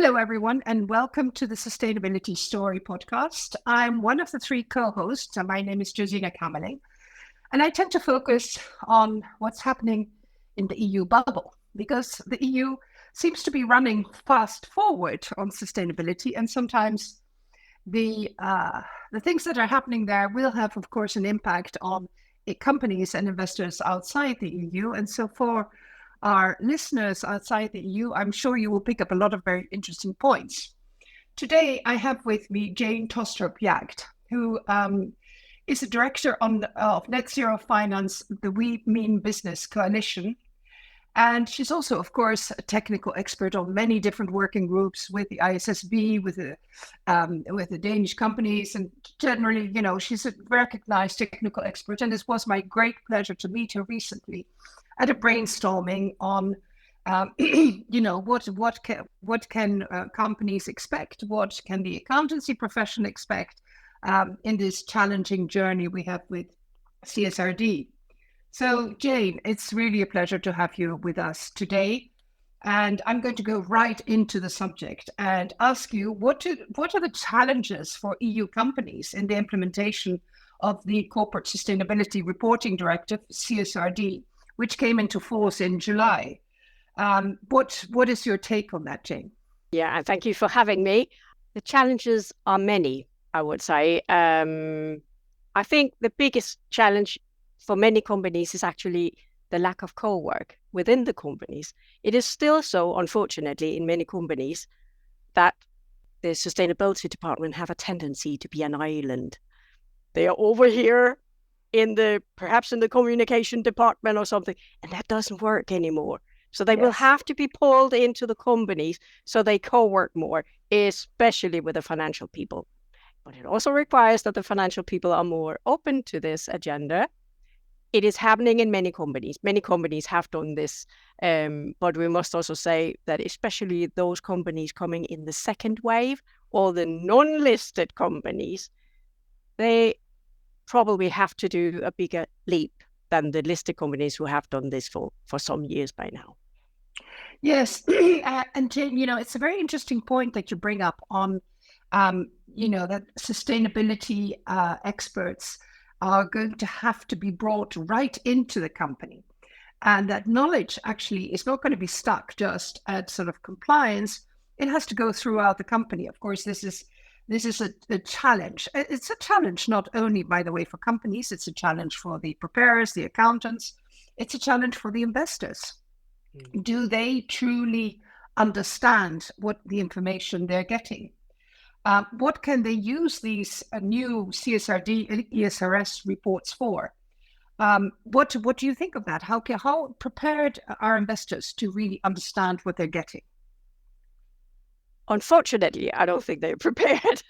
Hello, everyone, and welcome to the Sustainability Story podcast. I'm one of the three co-hosts, and my name is Josina Kamerling, and I tend to focus on what's happening in the EU bubble, because the EU seems to be running fast forward on sustainability, and sometimes the things that are happening there will have, of course, an impact on companies and investors outside the EU. And so for our listeners outside the EU, I'm sure you will pick up a lot of very interesting points. Today, I have with me Jane Thostrup Jagd, who is the director of Net Zero Finance, the We Mean Business Coalition. And she's also, of course, a technical expert on many different working groups with the ISSB, with the Danish companies, and generally, she's a recognized technical expert. And it was my great pleasure to meet her recently at a brainstorming on, what can companies expect, what can the accountancy profession expect in this challenging journey we have with CSRD. So, Jane, it's really a pleasure to have you with us today. And I'm going to go right into the subject and ask you, what are the challenges for EU companies in the implementation of the Corporate Sustainability Reporting Directive, CSRD, which came into force in July? What is your take on that, Jane? Yeah, and thank you for having me. The challenges are many, I would say. I think the biggest challenge for many companies is actually the lack of co-work within the companies. It is still so, unfortunately, in many companies that the sustainability department have a tendency to be an island. They are over here perhaps in the communication department or something, and that doesn't work anymore. So they will have to be pulled into the companies so they co-work more, especially with the financial people. But it also requires that the financial people are more open to this agenda. It is happening in many companies. Many companies have done this, but we must also say that especially those companies coming in the second wave or the non-listed companies, they probably have to do a bigger leap than the listed companies who have done this for some years by now. Yes, and Jane, it's a very interesting point that you bring up on, that sustainability experts are going to have to be brought right into the company. And that knowledge actually is not going to be stuck just at sort of compliance. It has to go throughout the company. Of course, this is a challenge. It's a challenge not only, by the way, for companies, it's a challenge for the preparers, the accountants. It's a challenge for the investors. Do they truly understand what the information they're getting? What can they use these new CSRD and ESRS reports for? What do you think of that? How prepared are investors to really understand what they're getting? Unfortunately, I don't think they're prepared.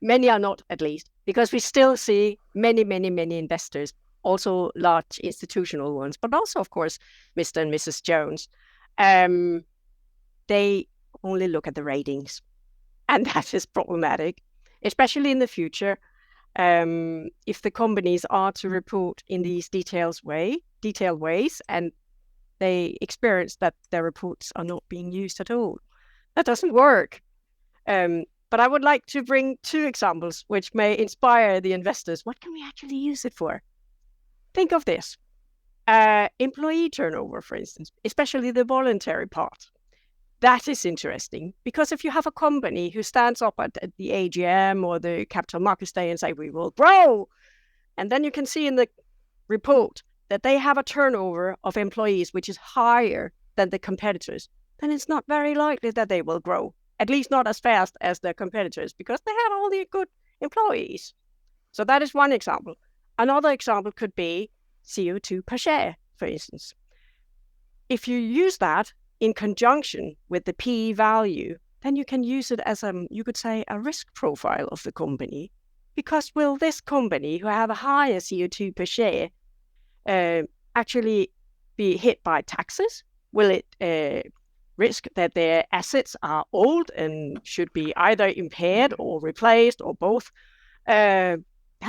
Many are not, at least, because we still see many investors, also large institutional ones, but also, of course, Mr. and Mrs. Jones. They only look at the ratings. And that is problematic, especially in the future. If the companies are to report in these detailed ways, and they experience that their reports are not being used at all, that doesn't work. But I would like to bring two examples which may inspire the investors. What can we actually use it for? Think of this. Employee turnover, for instance, especially the voluntary part. That is interesting, because if you have a company who stands up at the AGM or the Capital Markets Day and say, we will grow, and then you can see in the report that they have a turnover of employees which is higher than the competitors, then it's not very likely that they will grow, at least not as fast as their competitors, because they have all the good employees. So that is one example. Another example could be CO2 per share, for instance. If you use that in conjunction with the PE value, then you can use it as you could say, a risk profile of the company. Because will this company, who have a higher CO2 per share, actually be hit by taxes? Will it risk that their assets are old and should be either impaired or replaced or both? That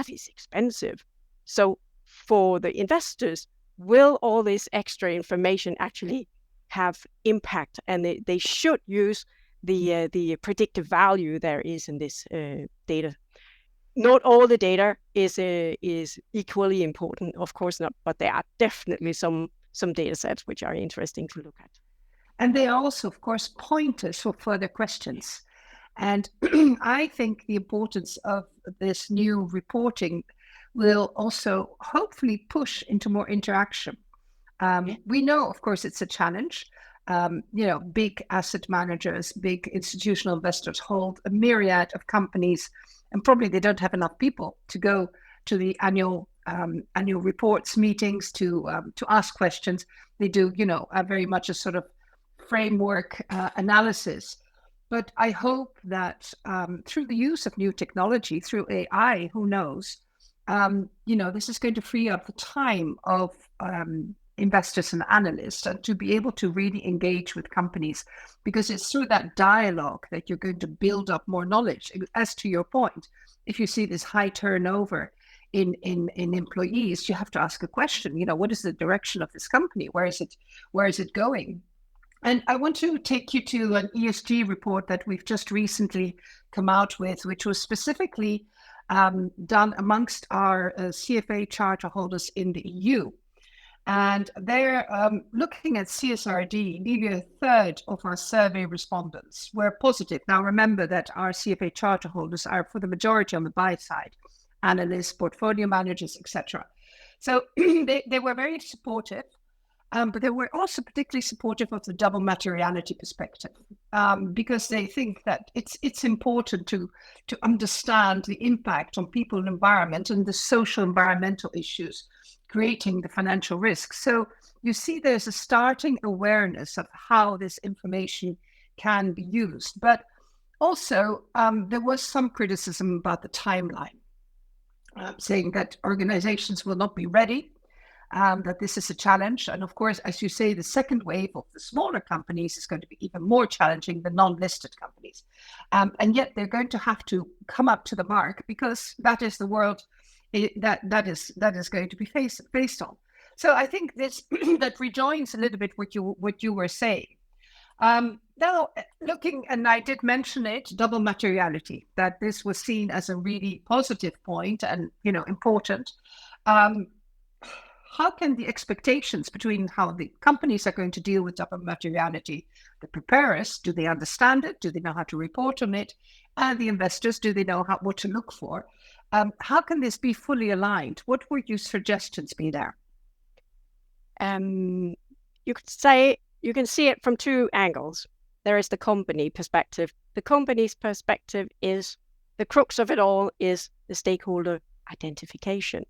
is expensive. So for the investors, will all this extra information actually have impact? And they should use the predictive value there is in this data. Not all the data is equally important, of course not, but there are definitely some data sets which are interesting to look at. And they also, of course, point us for further questions. And I think the importance of this new reporting will also hopefully push into more interaction. We know, of course, it's a challenge. Big asset managers, big institutional investors hold a myriad of companies, and probably they don't have enough people to go to the annual reports meetings to ask questions. They do, very much a sort of framework analysis. But I hope that through the use of new technology, through AI, who knows, this is going to free up the time of investors and analysts, and to be able to really engage with companies, because it's through that dialogue that you're going to build up more knowledge. As to your point, if you see this high turnover in employees, you have to ask a question. What is the direction of this company? Where is it going? And I want to take you to an ESG report that we've just recently come out with, which was specifically done amongst our CFA charter holders in the EU. And they're looking at CSRD. Nearly a third of our survey respondents were positive. Now, remember that our CFA charter holders are, for the majority, on the buy side, analysts, portfolio managers, etc. So they were very supportive, but they were also particularly supportive of the double materiality perspective, because they think that it's important to understand the impact on people and environment and the social environmental issues creating the financial risks. So you see there's a starting awareness of how this information can be used. But also there was some criticism about the timeline, saying that organizations will not be ready, that this is a challenge. And of course, as you say, the second wave of the smaller companies is going to be even more challenging than non-listed companies. And yet they're going to have to come up to the mark, because that is the world that is going to be based on. So I think this that rejoins a little bit what you were saying. Now, looking, and I did mention it, double materiality, that this was seen as a really positive point and important. How can the expectations between how the companies are going to deal with double materiality, the preparers, do they understand it? Do they know how to report on it? And the investors, do they know what to look for? How can this be fully aligned? What would your suggestions be there? You could say you can see it from two angles. There is the company perspective. The company's perspective is the crux of it all is the stakeholder identification.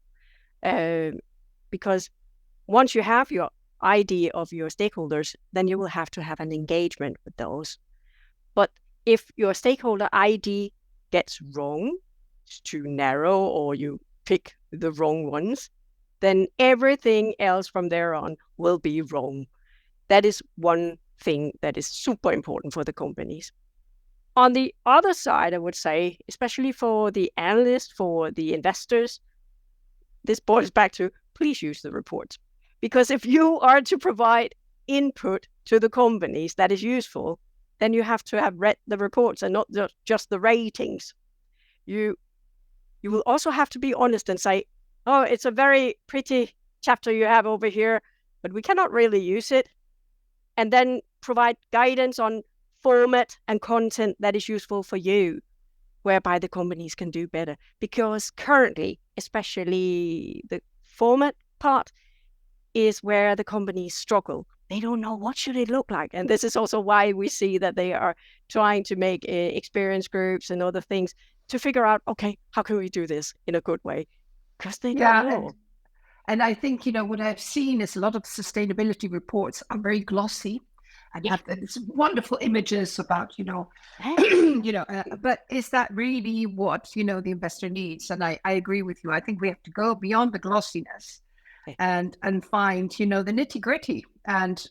Because once you have your ID of your stakeholders, then you will have to have an engagement with those. But if your stakeholder ID gets wrong, it's too narrow, or you pick the wrong ones, then everything else from there on will be wrong. That is one thing that is super important for the companies. On the other side, I would say, especially for the analysts, for the investors, this boils back to please use the reports. Because if you are to provide input to the companies that is useful, then you have to have read the reports and not just the ratings. You will also have to be honest and say, oh, it's a very pretty chapter you have over here, but we cannot really use it. And then provide guidance on format and content that is useful for you, whereby the companies can do better. Because currently, especially the format part is where the companies struggle. They don't know what should it look like. And this is also why we see that they are trying to make experience groups and other things to figure out, okay, how can we do this in a good way? Because they don't know. And I think, what I've seen is a lot of sustainability reports are very glossy and have these wonderful images about, but is that really what, the investor needs? And I agree with you. I think we have to go beyond the glossiness and find, the nitty gritty. And,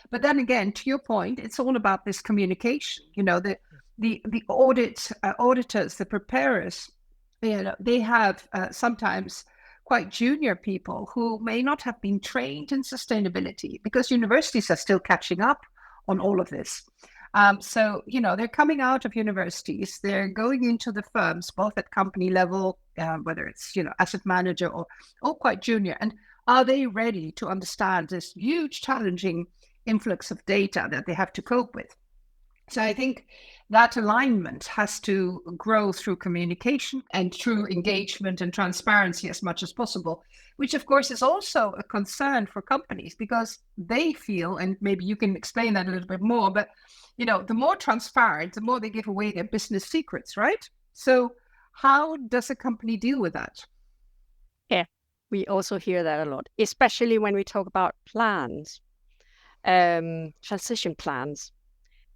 but then again, to your point, it's all about this communication, the auditors, the preparers, they have sometimes quite junior people who may not have been trained in sustainability, because universities are still catching up on all of this. So, they're coming out of universities, they're going into the firms, both at company level, whether it's, asset manager or quite junior. And are they ready to understand this huge, challenging influx of data that they have to cope with? So I think that alignment has to grow through communication and through engagement and transparency as much as possible, which of course is also a concern for companies because they feel, and maybe you can explain that a little bit more, but the more transparent, the more they give away their business secrets, right? So how does a company deal with that? Yeah, we also hear that a lot, especially when we talk about plans, transition plans.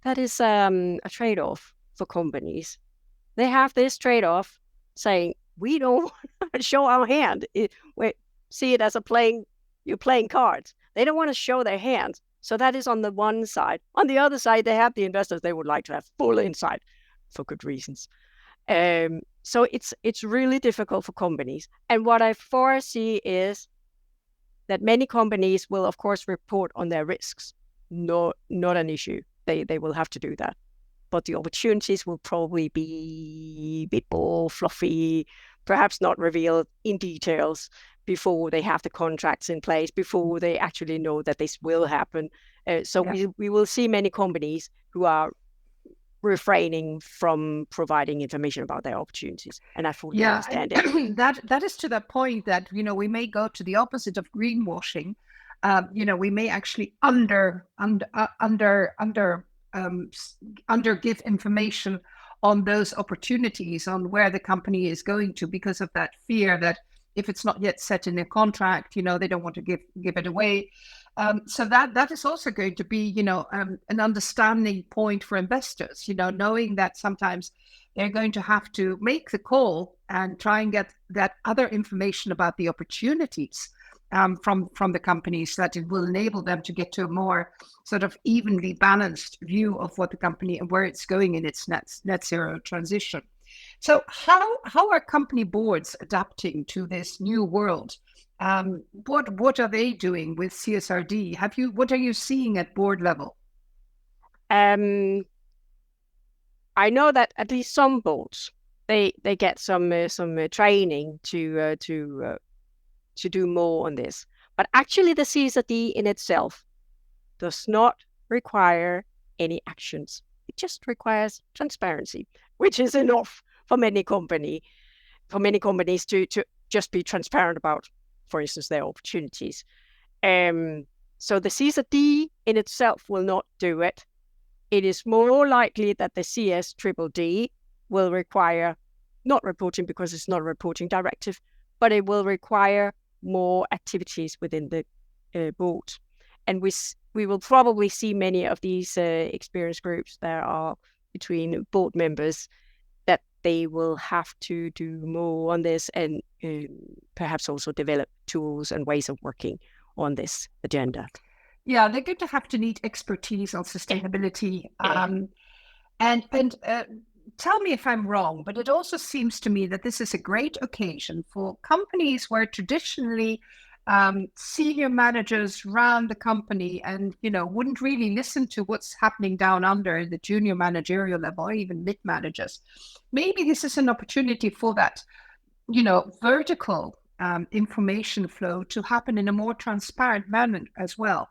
That is a trade-off for companies. They have this trade-off saying, we don't want to show our hand. We see it as you're playing cards. They don't want to show their hands. So that is on the one side. On the other side, they have the investors. They would like to have full insight for good reasons. So it's really difficult for companies. And what I foresee is that many companies will, of course, report on their risks. Not an issue. They will have to do that. But the opportunities will probably be a bit more fluffy, perhaps not revealed in details before they have the contracts in place, before they actually know that this will happen. We will see many companies who are refraining from providing information about their opportunities. And I fully understand it. That is to the point that, we may go to the opposite of greenwashing. We may actually under give information on those opportunities, on where the company is going to, because of that fear that if it's not yet set in a contract, they don't want to give it away. So that is also going to be, an understanding point for investors, knowing that sometimes they're going to have to make the call and try and get that other information about the opportunities from the companies, that it will enable them to get to a more sort of evenly balanced view of what the company and where it's going in its net zero transition. So how are company boards adapting to this new world? What are they doing with CSRD? What are you seeing at board level? I know that at least some boards they get some training to do more on this. But actually the CSRD in itself does not require any actions. It just requires transparency, which is enough for many companies to just be transparent about, for instance, their opportunities. So the CSRD in itself will not do it. It is more likely that the CSDDD will require not reporting, because it's not a reporting directive, but it will require more activities within the board. And we will probably see many of these experience groups that are between board members, that they will have to do more on this, and perhaps also develop tools and ways of working on this agenda. Yeah, they're going to have to need expertise on sustainability. And tell me if I'm wrong, but it also seems to me that this is a great occasion for companies where traditionally senior managers ran the company and, wouldn't really listen to what's happening down under the junior managerial level or even mid managers. Maybe this is an opportunity for that, vertical information flow to happen in a more transparent manner as well.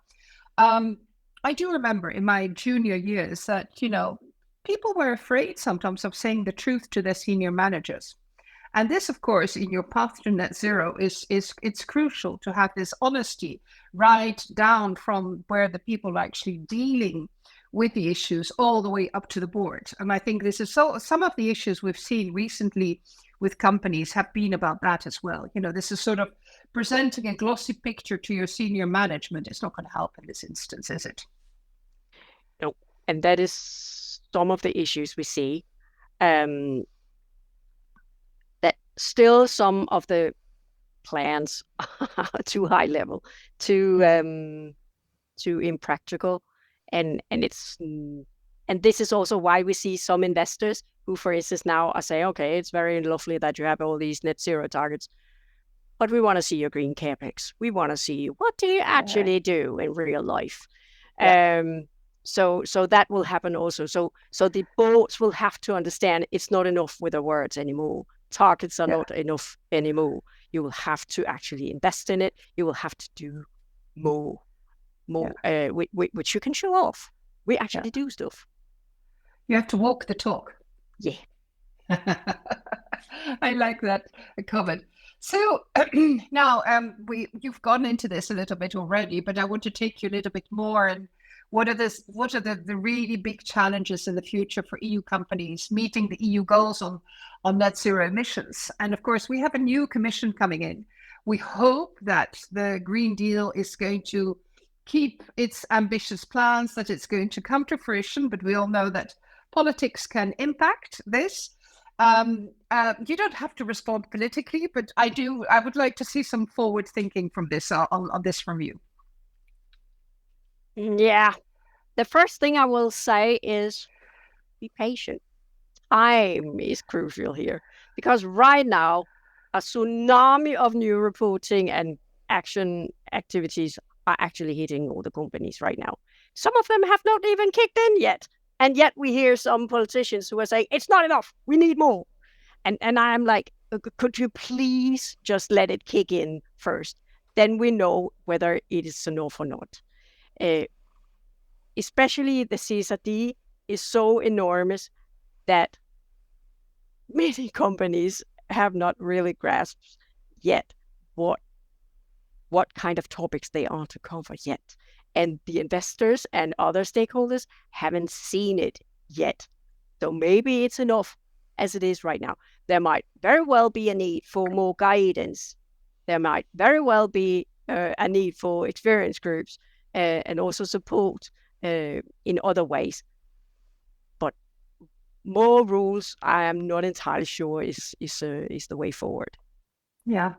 I do remember in my junior years that, people were afraid sometimes of saying the truth to their senior managers. And this, of course, in your path to net zero it's crucial to have this honesty right down from where the people are actually dealing with the issues all the way up to the board. And I think this is some of the issues we've seen recently with companies have been about that as well. This is sort of presenting a glossy picture to your senior management. It's not going to help in this instance, is it? No, and that is some of the issues we see. That still some of the plans are too high level, too impractical, and this is also why we see some investors who, for instance, now are saying, okay, it's very lovely that you have all these net zero targets, but we want to see your green capex. We want to see what do you actually do in real life. So that will happen also. So the boards will have to understand it's not enough with the words anymore. Targets are not enough anymore. You will have to actually invest in it. You will have to do more, which you can show off. We actually do stuff. You have to walk the talk. Yeah. I like that comment. So now you've gone into this a little bit already, but I want to take you a little bit more. And what are the really big challenges in the future for EU companies meeting the EU goals on net zero emissions? And of course, we have a new commission coming in. We hope that the Green Deal is going to keep its ambitious plans, that it's going to come to fruition, but we all know that politics can impact this. You don't have to respond politically, but I would like to see some forward thinking from this on this from you. Yeah. The first thing I will say is be patient. Time is crucial here, because right now a tsunami of new reporting and action activities are actually hitting all the companies right now. Some of them have not even kicked in yet. And yet we hear some politicians who are saying, it's not enough, we need more. And I'm like, could you please just let it kick in first? Then we know whether it is enough or not. Especially the CSRD is so enormous that many companies have not really grasped yet what kind of topics they are to cover yet. And the investors and other stakeholders haven't seen it yet. So maybe it's enough as it is right now. There might very well be a need for more guidance. There might very well be a need for experience groups and also support in other ways. But more rules, I am not entirely sure is the way forward. Yeah.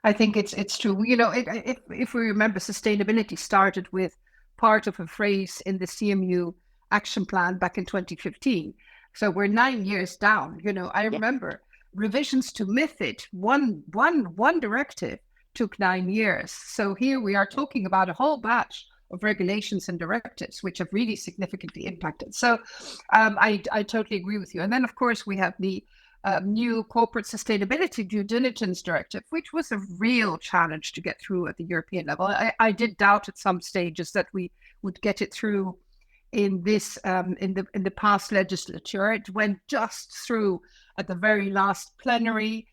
I think it's true. If we remember, sustainability started with part of a phrase in the CMU action plan back in 2015. So we're 9 years down. I remember revisions to MiFID, one directive took 9 years. So here we are talking about a whole batch of regulations and directives which have really significantly impacted. So I totally agree with you. And then, of course, we have the new corporate sustainability due diligence directive, which was a real challenge to get through at the European level. I did doubt at some stages that we would get it through in this in the past legislature. It went just through at the very last plenary.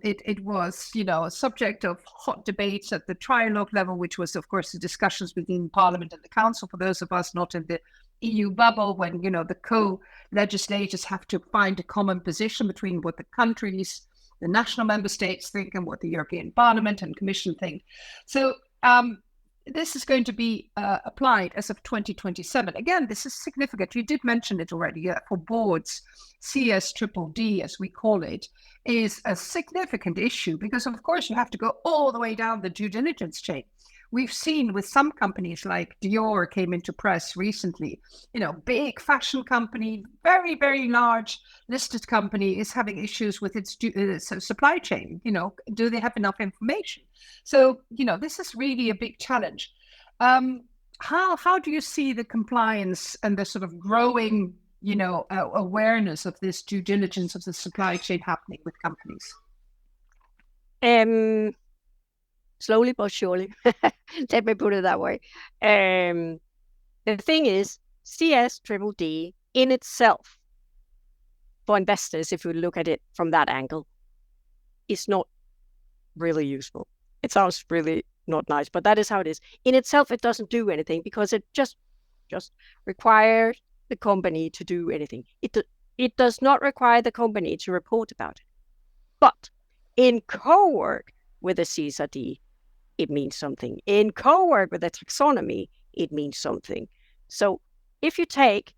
It was, a subject of hot debates at the trilogue level, which was, of course, the discussions between Parliament and the Council. For those of us not in the EU bubble, when the co-legislators have to find a common position between what the countries, the national member states think, and what the European Parliament and Commission think. So this is going to be applied as of 2027. Again, this is significant. You did mention it already. For boards, CSDD, as we call it, is a significant issue because, of course, you have to go all the way down the due diligence chain. We've seen with some companies like Dior came into press recently, big fashion company, very, very large listed company is having issues with its supply chain. Do they have enough information? So, this is really a big challenge. How do you see the compliance and the sort of growing, awareness of this due diligence of the supply chain happening with companies? Slowly but surely. Let me put it that way. The thing is, CSDD in itself, for investors, if we look at it from that angle, is not really useful. It sounds really not nice, but that is how it is. In itself, it doesn't do anything because it just requires the company to do anything. It does not require the company to report about it. But in co-work with the CSRD, it means something. In co-work with the taxonomy, it means something. So if you take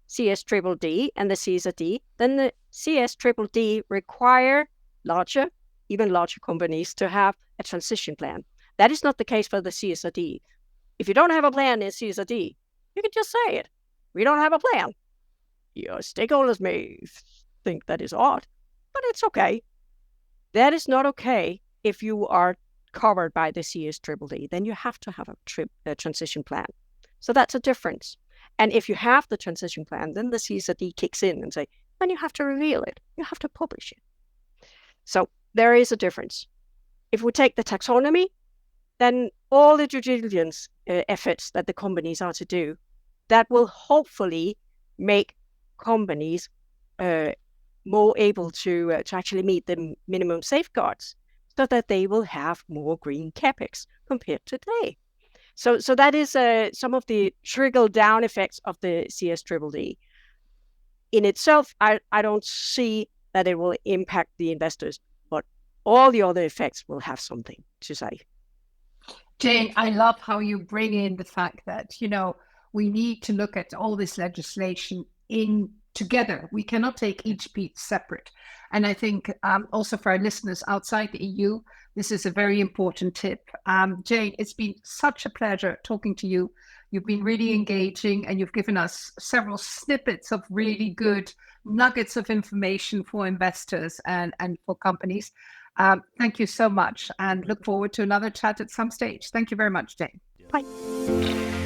CSDD and the CSRD, then the CSDD require even larger companies to have a transition plan. That is not the case for the CSRD. If you don't have a plan in CSRD, you can just say it. We don't have a plan. Your stakeholders may think that is odd, but it's okay. That is not okay if you are covered by the CSDD. Then you have to have a transition plan. So that's a difference. And if you have the transition plan, then the CSRD kicks in and say, then you have to reveal it. You have to publish it. So there is a difference. If we take the taxonomy, then all the due diligence efforts that the companies are to do, that will hopefully make companies more able to actually meet the minimum safeguards, so that they will have more green capex compared to today. So that is some of the trickle-down effects of the CSDDD. In itself, I don't see that it will impact the investors, but all the other effects will have something to say. Jane, I love how you bring in the fact that, we need to look at all this legislation in together. We cannot take each piece separate. And I think also for our listeners outside the EU, this is a very important tip. Jane, it's been such a pleasure talking to you. You've been really engaging, and you've given us several snippets of really good nuggets of information for investors and for companies. Thank you so much, and look forward to another chat at some stage. Thank you very much, Jane. Bye.